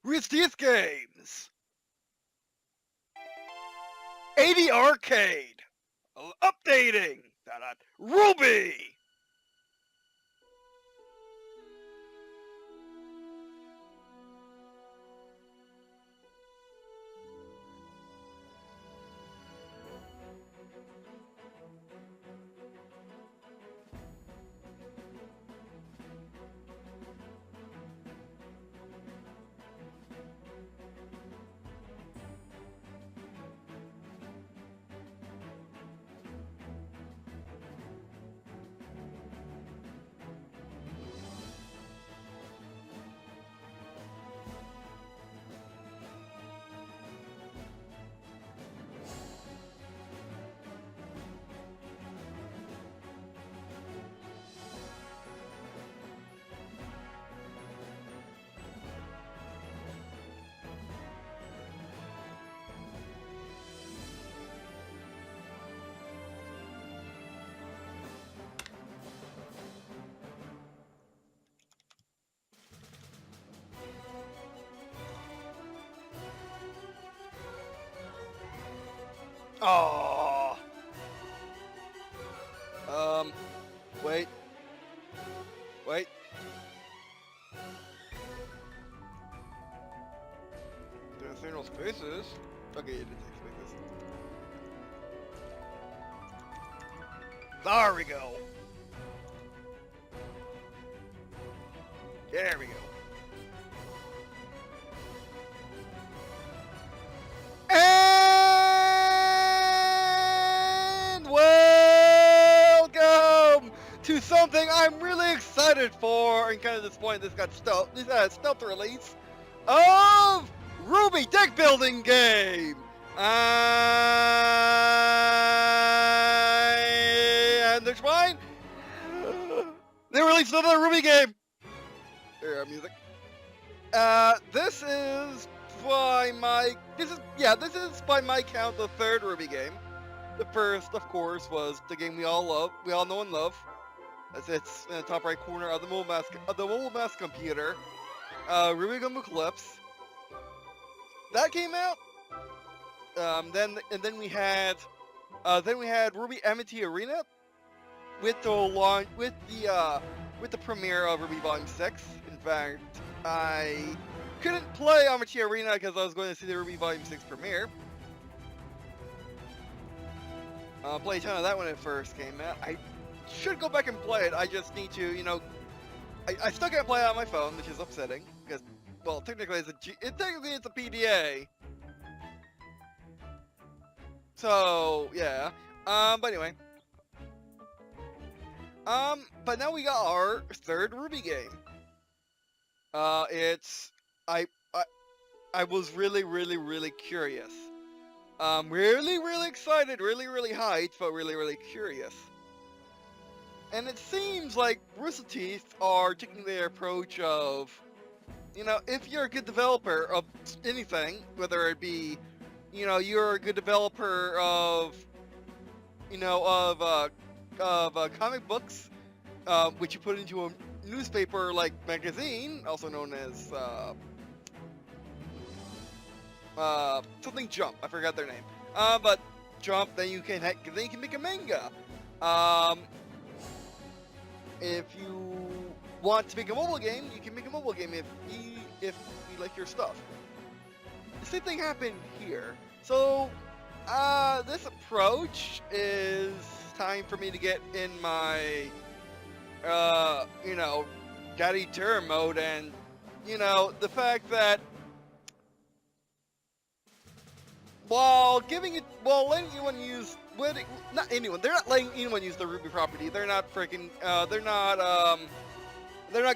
with these games. 80 Arcade, updating, RWBY. Oh. Wait. There are no spaces. Okay, it didn't take spaces. There we go. There we go. And welcome to something I'm really excited for and kind of disappointed this got stealth. This had a stealth release of RWBY Deckbuilding Game. And there's mine. They released another RWBY game. There, music. This is by my by my count the third RWBY game. The first, of course, was the game we all know and love. As it's in the top right corner of the mobile mass computer. RWBY Gum Eclipse. That came out. Then we had RWBY Amity Arena with the premiere of RWBY Volume 6. In fact, I couldn't play Amity Arena because I was going to see the RWBY Volume 6 premiere. Played a ton of that when it first came out. I should go back and play it. I just need to, I still can't play it on my phone, which is upsetting because, well, technically it's a PDA. So yeah. But anyway. But now we got our third RWBY game. I was really curious. Really excited, really hyped, but really curious. And it seems like Rooster Teeth are taking their approach of, if you're a good developer of anything, whether it be, you're a good developer of, comic books, which you put into a newspaper-like magazine, also known as, something Jump. I forgot their name. But Jump. Then you can make a manga. If you want to make a mobile game, you can make a mobile game if you like your stuff. The same thing happened here. So, this approach is time for me to get in my, daddy terror mode, and the fact that while letting anyone use, not anyone, they're not letting anyone use the RWBY property. They're not freaking, they're not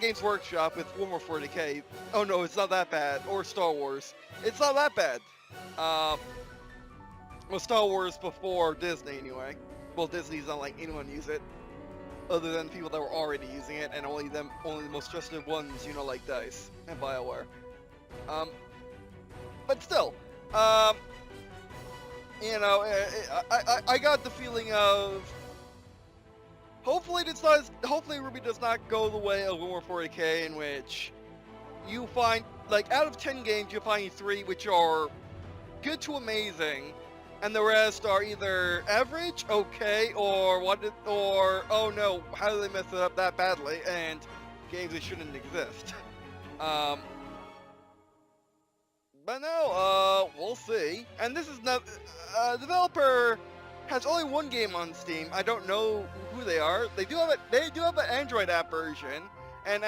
Games Workshop with 1more40k. Oh no, it's not that bad. Or Star Wars. It's not that bad. Well, Star Wars before Disney anyway. Well, Disney's not letting anyone use it, other than people that were already using it, and only the most trusted ones, like DICE and BioWare. But still, I got the feeling of hopefully RWBY does not go the way of 1more40k, in which you find, like, out of 10 games, you'll find 3 which are good to amazing, and the rest are either average, okay, or oh no, how did they mess it up that badly, and games that shouldn't exist. But no, we'll see. And this is not, developer has only 1 game on Steam. I don't know who they are. They do have an Android app version, and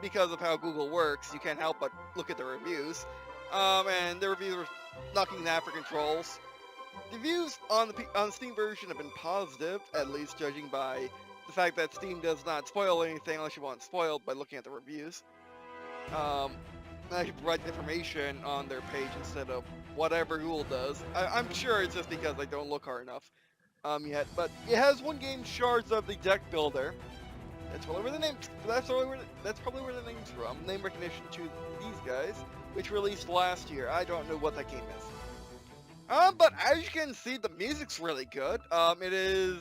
because of how Google works, you can't help but look at the reviews. And the reviews are knocking that for controls. The reviews on the Steam version have been positive, at least judging by the fact that Steam does not spoil anything unless you want it spoiled by looking at the reviews. They actually provide information on their page instead of whatever Google does. I'm sure it's just because they don't look hard enough yet. But it has 1 game, Shards of the Deck Builder. That's probably where the name's from. Name recognition to these guys, which released last year. I don't know what that game is. But as you can see, the music's really good. It is,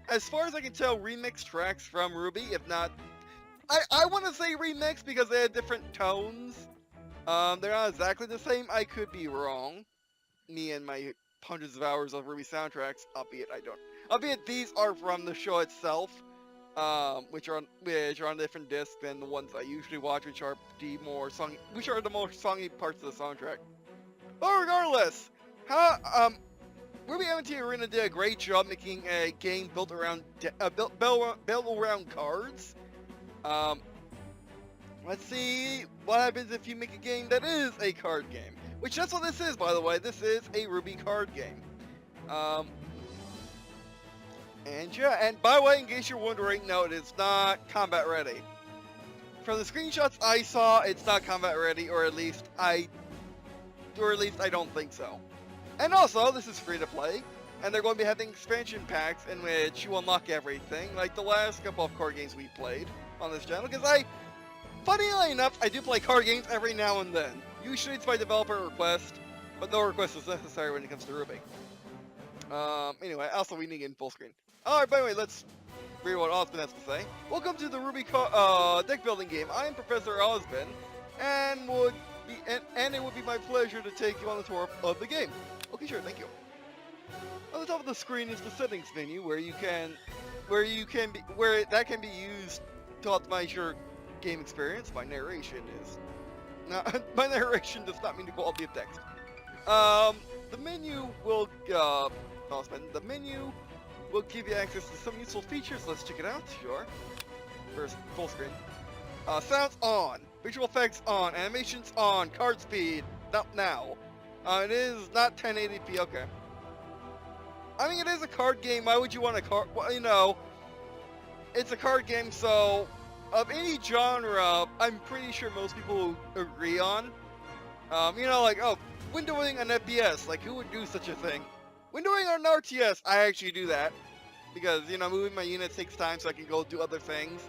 as far as I can tell, remixed tracks from RWBY, if not, I want to say remixed because they had different tones. They're not exactly the same. I could be wrong. Me and my hundreds of hours of RWBY soundtracks, albeit these are from the show itself, which are on a different disc than the ones I usually watch, which are the more songy parts of the soundtrack. But regardless, RWBY MNT Arena did a great job making a game built around cards. Let's see what happens if you make a game that is a card game. Which, that's what this is, by the way. This is a RWBY card game. And yeah, and by the way, in case you're wondering, no, it is not combat ready. From the screenshots I saw, it's not combat ready, or at least I don't think so. And also, this is free to play, and they're going to be having expansion packs in which you unlock everything, like the last couple of card games we played on this channel, because funnily enough, I do play card games every now and then. Usually it's by developer request, but no request is necessary when it comes to RWBY. Anyway, also we need to get in full screen. Alright, by the way, let's read what Osmond has to say. Welcome to the RWBY deck building game. I am Professor Osmond, and it would be my pleasure to take you on the tour of the game. Okay, sure, thank you. On the top of the screen is the settings menu, where that can be used to optimize your game experience. My narration does not mean the quality of text. The menu will give you access to some useful features. Let's check it out. Sure. First, full screen. Sounds on. Visual effects on. Animations on. Card speed. Not now. It is not 1080p. Okay. I mean, it is a card game. Why would you want a card? Well, you know, it's a card game, so of any genre, I'm pretty sure most people agree on. You know, like, oh, windowing an FPS. Like, who would do such a thing? Windowing on an RTS, I actually do that. Because, you know, moving my units takes time so I can go do other things.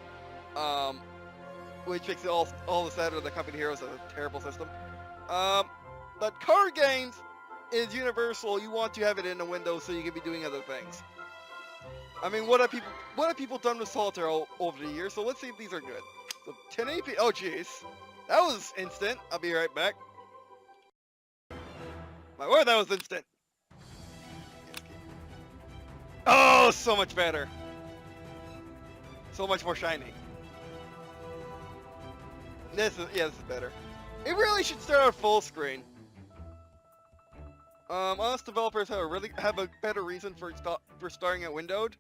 Which makes it all the sadder that Company Heroes has a terrible system. But card games is universal. You want to have it in a window so you can be doing other things. I mean, what have people done with Solitaire over the years? So let's see if these are good. So 1080p. Oh, jeez. That was instant. I'll be right back. My word, that was instant. Oh, so much better. So much more shiny. This is better. It really should start out full screen. Us developers have a better reason for starting it windowed.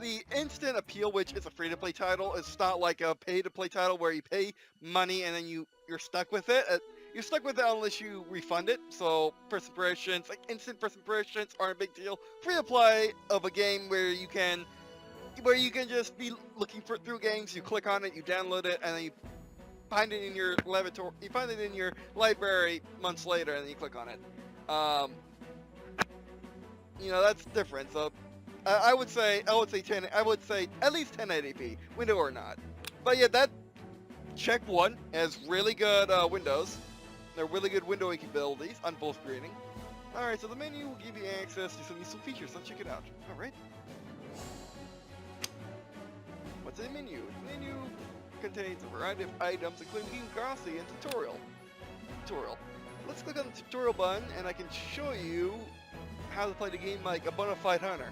The instant appeal, which is a free-to-play title, is not like a pay-to-play title where you pay money and then you're stuck with it. You're stuck with it unless you refund it. So first impressions, like instant first impressions, aren't a big deal. Free-to-play of a game where you can just be looking through games. You click on it, you download it, and then you find it in your laboratory. You find it in your library months later, and then you click on it. You know, that's different. So I would say at least 1080p, window or not. But yeah, that check one has really good windows. They're really good windowing capabilities on full screening. Alright, so the menu will give you access to some useful features. Let's check it out. Alright. to the menu. The menu contains a variety of items, including game glossy and tutorial. Let's click on the tutorial button, and I can show you how to play the game like a bona fide hunter.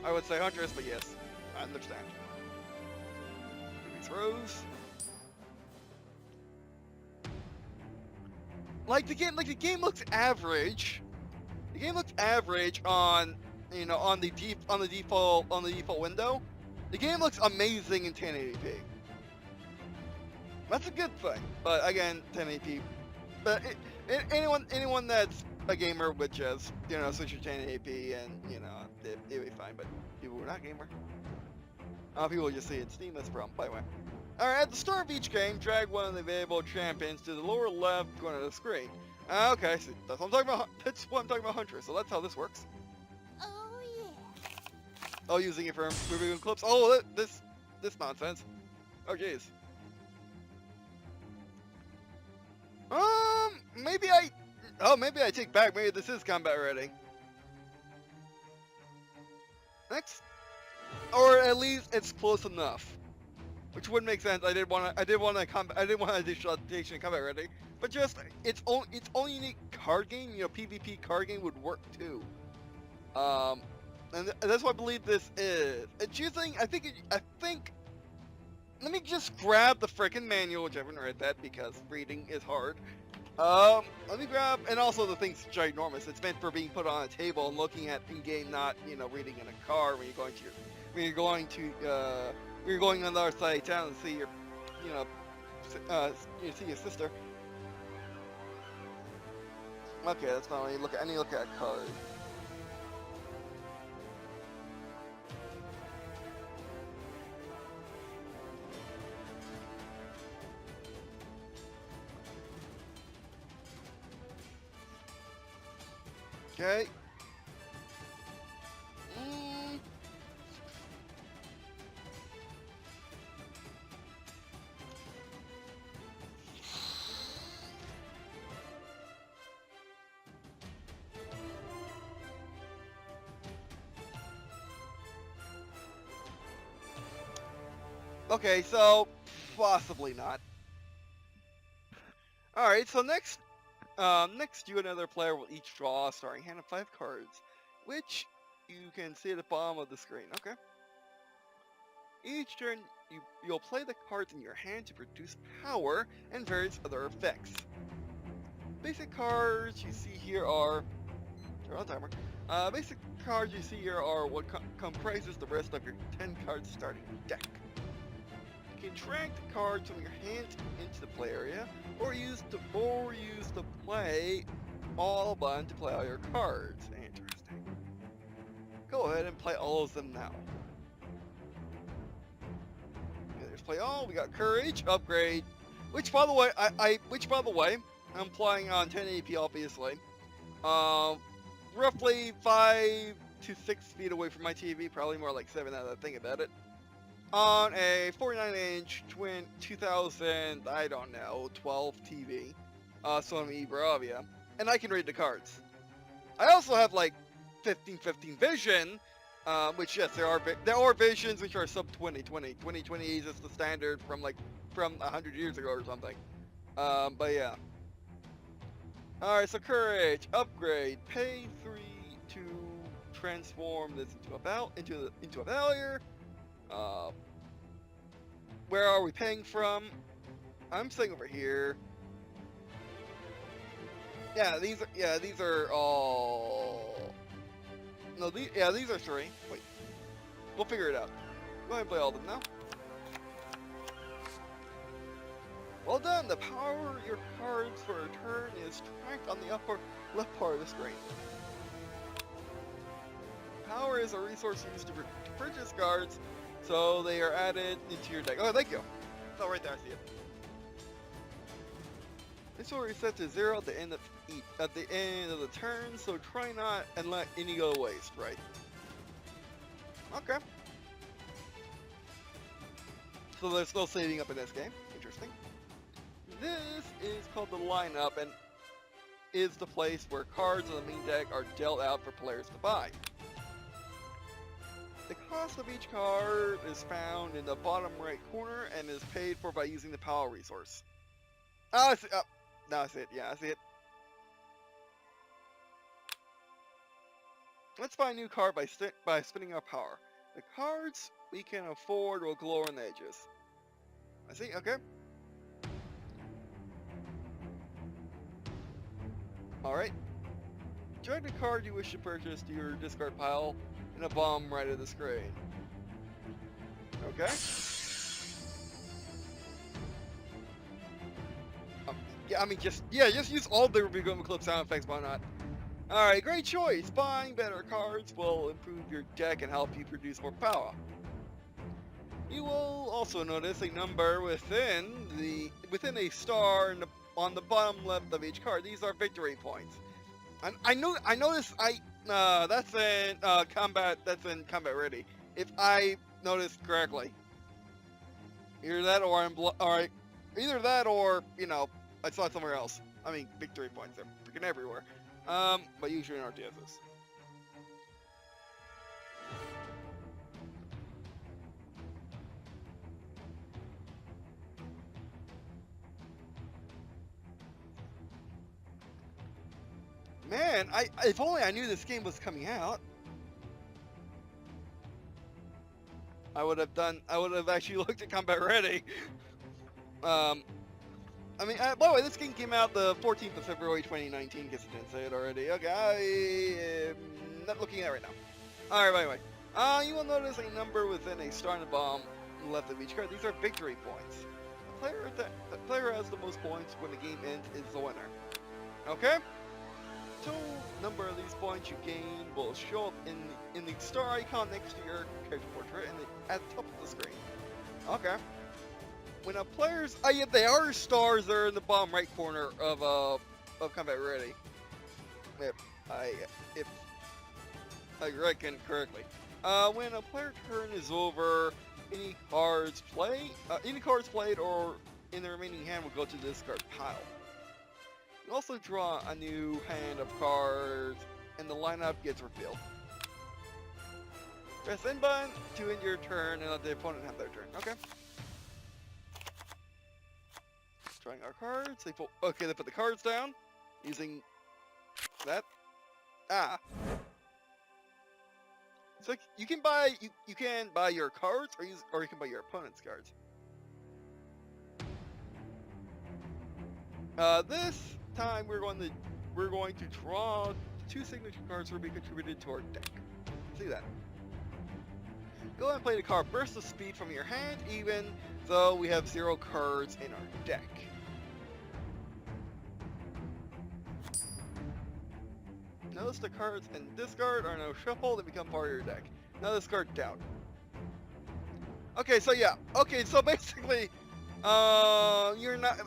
I would say huntress, but yes, I understand. These rows. The game looks average. The game looks average on the default window. The game looks amazing in 1080p. That's a good thing. But again, 1080p. But anyone that's a gamer would just switch to 1080p and it'd be fine. But people who are not gamer, people will just see it. Steam is a problem. By the way. Alright, at the start of each game, drag one of the available champions to the lower left corner of the screen. Okay, so that's what I'm talking about. That's what I'm talking about, Huntress. So that's how this works. Oh yeah. Oh, using it for reviewing clips. Oh, this nonsense. Oh, jeez. Maybe I take back. Maybe this is combat ready. Next, or at least it's close enough. Which would make sense. I did want additional updation in combat ready, but just its own unique card game, PvP card game would work too. And that's what I believe this is. It's using. I think. Let me just grab the frickin' manual, which I haven't read that because reading is hard. Let me grab, and also the thing's ginormous. It's meant for being put on a table and looking at in game, not reading in a car when you're going on the other side of town to see your, see your sister. Okay, that's not what I look at. I need to look at a card. Okay. Okay, so possibly not. Alright, so next you and another player will each draw a starting hand of 5 cards, which you can see at the bottom of the screen. Okay. Each turn, you'll play the cards in your hand to produce power and various other effects. Basic cards you see here are... Turn on timer. Basic cards you see here are what comprises the rest of your 10 card starting deck. You can drag the cards from your hand into the play area, or use the play all button to play all your cards. Interesting. Go ahead and play all of them now. Okay, there's play all. We got courage, upgrade, which by the way, I'm playing on 1080p obviously. Roughly 5 to 6 feet away from my TV, probably more like 7 now that I think about it. On a 49-inch twin 2000, I don't know, 12 TV, Sony Bravia, and I can read the cards. I also have like 1515 vision, which yes, there are visions which are sub 2020. 2020 is just the standard from 100 years ago or something. But yeah. Alright, so courage, upgrade, pay 3 to transform this into a failure. Where are we paying from? I'm saying over here. These are all. No, these are 3. Wait, we'll figure it out. Go ahead and play all of them now. Well done. The power your cards for a turn is tracked on the upper left part of the screen. Power is a resource used to purchase cards. So they are added into your deck. Oh, thank you. Oh, right there, I see it. This will reset to 0 at the end of the turn. So try not and let any go to waste, right? Okay. So there's no saving up in this game. Interesting. This is called the lineup and is the place where cards in the main deck are dealt out for players to buy. The cost of each card is found in the bottom right corner and is paid for by using the power resource. Oh, I see. Oh, no, I see it. Yeah, I see it. Let's buy a new card by spinning our power. The cards we can afford will glow on the edges. I see. Okay. Alright. Drag the card you wish to purchase to your discard pile in a bottom right of the screen. Okay. Yeah, I mean, just use all the RWBY Game Club sound effects, why not? Alright, great choice! Buying better cards will improve your deck and help you produce more power. You will also notice a number within a star on the bottom left of each card. These are victory points. I noticed that's in combat. That's in combat ready. If I noticed correctly, either that or either that or I saw it somewhere else. I mean, victory points. They're freaking everywhere. But usually in RTSs. Man, if only I knew this game was coming out, I would have actually looked at Combat Ready. I mean, by the way, this game came out the 14th of February 2019, in case I didn't say it already. Okay, I am not looking at it right now. Alright, by the way, you will notice a number within a star and a bomb left of each card. These are victory points. The player has the most points when the game ends is the winner. Okay? Total number of these points you gain will show up in the star icon next to your character portrait and at the top of the screen. Okay. When a player's yeah, they are stars there in the bottom right corner of Combat Ready. If I reckon correctly. When a player turn is over, any cards played or in the remaining hand will go to the discard pile. You also draw a new hand of cards, and the lineup gets revealed. Press End button to end your turn, and let the opponent have their turn. Okay. Drawing our cards. They put the cards down using that. So you can buy your cards, or you can buy your opponent's cards. This time we're going to draw 2 signature cards will be contributed to our deck. See that? Go ahead and play the card Burst of Speed from your hand, even though we have 0 cards in our deck. Notice the cards in discard are now shuffled and become part of your deck. Now discard Doubt. Okay, so yeah. Okay, so basically, you're not.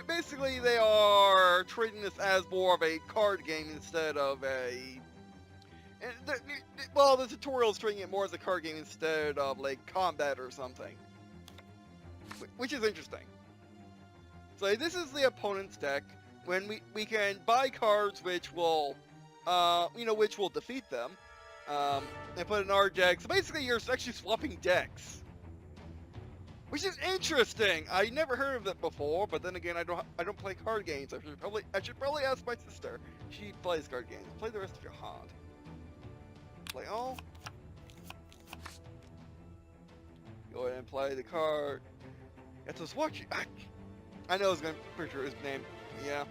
Basically, they are treating this as more of a card game instead of a. Well, the tutorial is treating it more as a card game instead of like combat or something, which is interesting. So this is the opponent's deck. When we can buy cards which will, which will defeat them, and put in our deck. So basically, you're actually swapping decks. Which is interesting. I never heard of that before, but then again, I don't play card games. I should probably ask my sister. She plays card games. Play the rest of your hand. Play all. Go ahead and play the card. It's just watch. I know I was gonna picture his name. Yeah.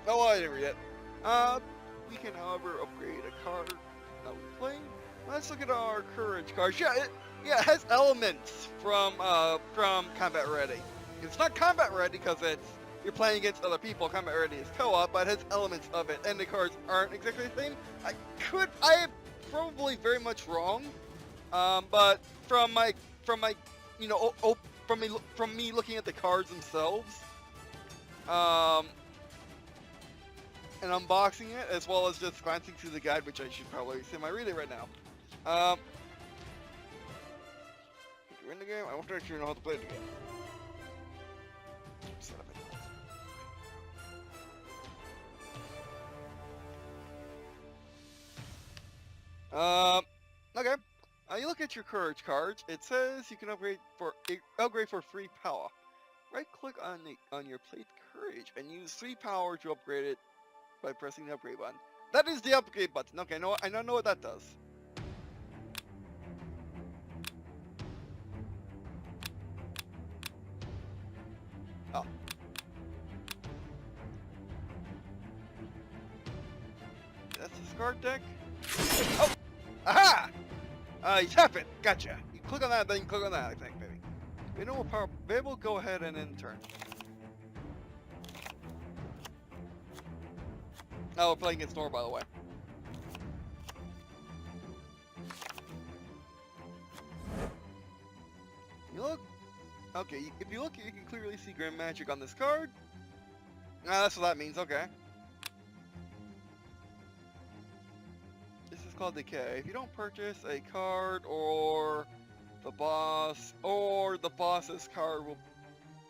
Oh, I didn't read it. We can, however, upgrade a card. Now we play. Let's look at our courage card. Yeah, it has elements from Combat Ready. It's not Combat Ready because you're playing against other people. Combat Ready is co-op, but it has elements of it, and the cards aren't exactly the same. I am probably very much wrong, but from me looking at the cards themselves, and unboxing it, as well as just glancing through the guide, which I should probably semi-read it right now. If you're in the game, I want to make sure you know how to play the game. Okay. You look at your courage cards. It says you can upgrade for free power. Right click on your plate courage and use 3 power to upgrade it by pressing the upgrade button. That is the upgrade button. Okay, I don't know what that does. Oh. That's the card deck. Oh! Aha! You tap it. Gotcha. You click on that, then you click on that, I think, maybe. We know what power. Maybe we'll go ahead and end turn. Oh, we're playing against Nor, by the way. You look. Okay, if you look, you can clearly see Grand Magic on this card. Ah, that's what that means. Okay. This is called Decay. If you don't purchase a card or the boss or the boss's card will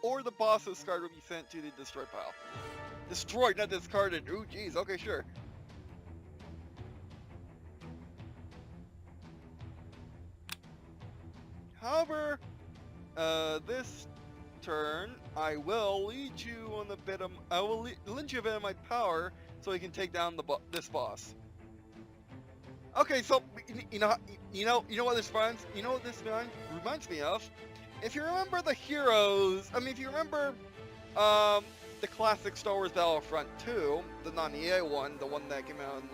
be sent to the destroy pile. Destroyed, not discarded. Ooh, jeez. Okay, sure. However, this turn, I will lead you on a bit of. I will lend you a bit of my power so you can take down this boss. Okay, so you know what this reminds me of. If you remember the heroes, if you remember, the classic Star Wars Battlefront 2, the non-EA one, the one that came out in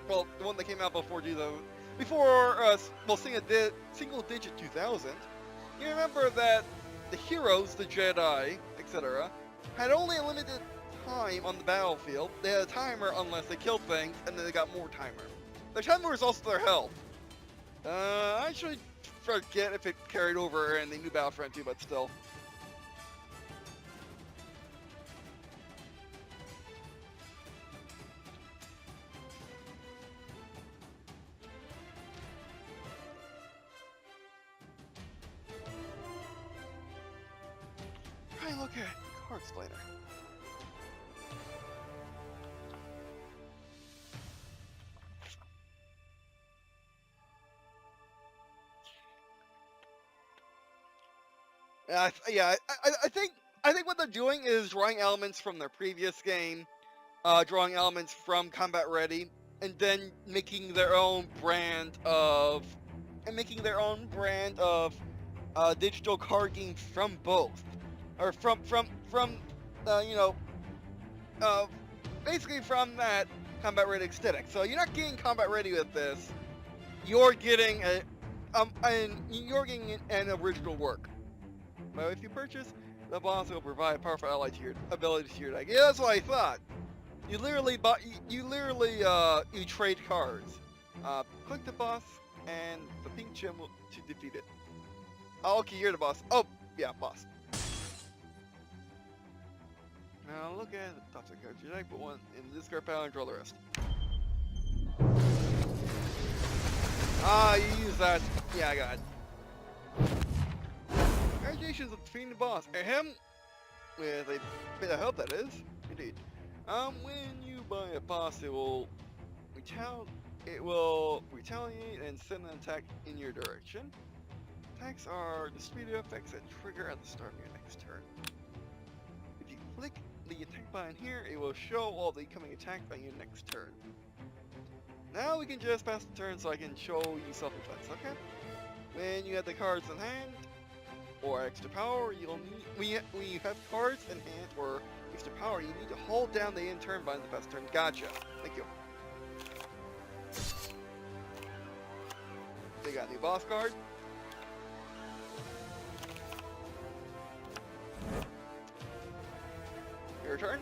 the one that came out before single digit 2000. You remember that the heroes, the Jedi, etc., had only a limited time on the battlefield. They had a timer unless they killed things, and then they got more timer. Their timer was also their health. I actually forget if it carried over in the new Battlefront 2, but still. Try and look at card explainer. I think what they're doing is drawing elements from their previous game, drawing elements from Combat Ready, and then making their own brand of digital card games from both, or basically from that Combat Ready aesthetic. So you're not getting Combat Ready with this. You're getting an original work. But if you purchase, the boss will provide a powerful ally to your ability to your deck. Yeah, that's what I thought. You trade cards. Click the boss and the pink gem to defeat it. Oh, okay, you're the boss. Oh, yeah, boss. Now look at the top of the card. Your deck, put one in the discard pile and draw the rest. You use that. Yeah, I got it. Congratulations on defeating the boss. Ahem. With a bit of help, that is. Indeed. When you buy a boss, it will retaliate and send an attack in your direction. Attacks are distributed effects that trigger at the start of your next turn. If you click the attack button here, it will show all the incoming attacks on your next turn. Now we can just pass the turn so I can show you self-defense, okay? When you have the cards in hand, or extra power, you'll need, when you have cards in hand or extra power, you need to hold down the end turn button to pass the turn. Gotcha. Thank you. They got a new boss card. Your turn.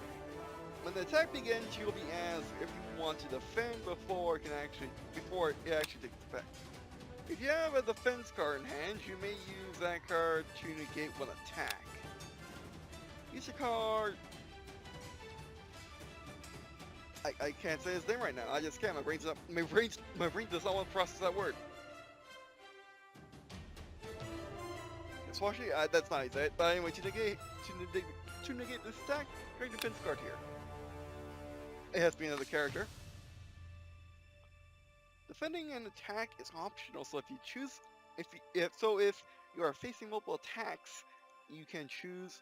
When the attack begins, you'll be asked if you want to defend before it actually takes effect. If you have a defense card in hand, you may use that card to negate one attack. Use a card. I can't say his name right now. I just can't. My brain does not want to process that word. Swashy? That's not how you say it. But anyway, to negate this attack, create a defense card here. It has to be another character. defending an attack is optional. So if you choose, if you are facing multiple attacks, you can choose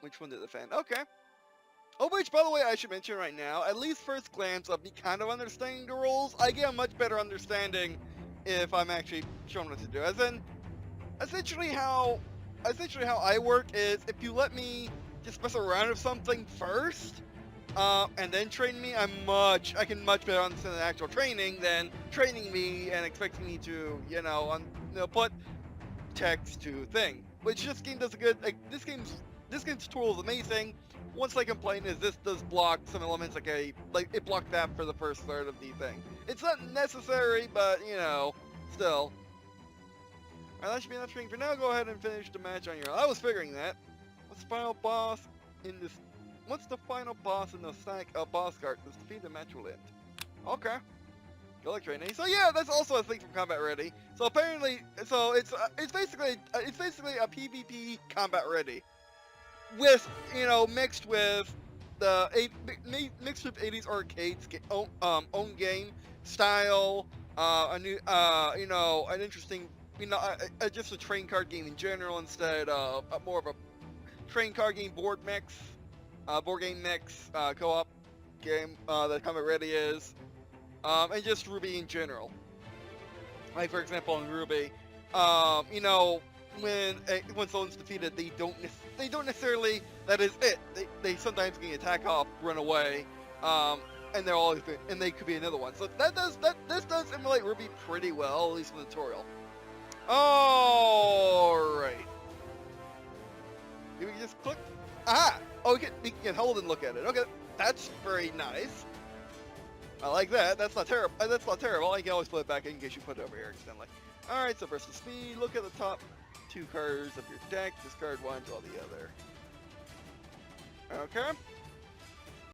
which one to defend. Okay. Oh, which, by the way, I should mention right now, at least first glance of me kind of understanding the rules, I get a much better understanding if I'm actually shown what to do. As in, essentially how I work is if you let me just mess around with something first, and then train me, I can much better understand the actual training than training me and expecting me to, put text to thing. Which this game does a good, this game's tutorial is amazing. Once I complain is this does block some elements, it blocked that for the first third of the thing. It's not necessary, but still. Alright, that should be enough training for now. Go ahead and finish the match on your own. I was figuring that. What's the final boss in the stack of boss cards? This defeat the match will end. Okay. Good luck training. So yeah, that's also a thing from Combat Ready. So apparently, it's basically a PvP Combat Ready. With mixed with the 80s arcades own game style, a new an interesting just a train card game in general instead of more of a train card game board game mix co-op game that Combat Ready is, and just RWBY in general. Like for example in RWBY, when someone's defeated, they don't necessarily, that is it. They sometimes can attack off, run away, and they could be another one. So this does emulate RWBY pretty well, at least in the tutorial. Alright. We can just click. Aha! Oh, we can hold and look at it. Okay, that's very nice. I like that. That's not terrible. That's not terrible. You can always put it back in case you put it over here accidentally. Alright, so versus speed. Look at the top 2 cards of your deck. Discard one, draw the other. Okay.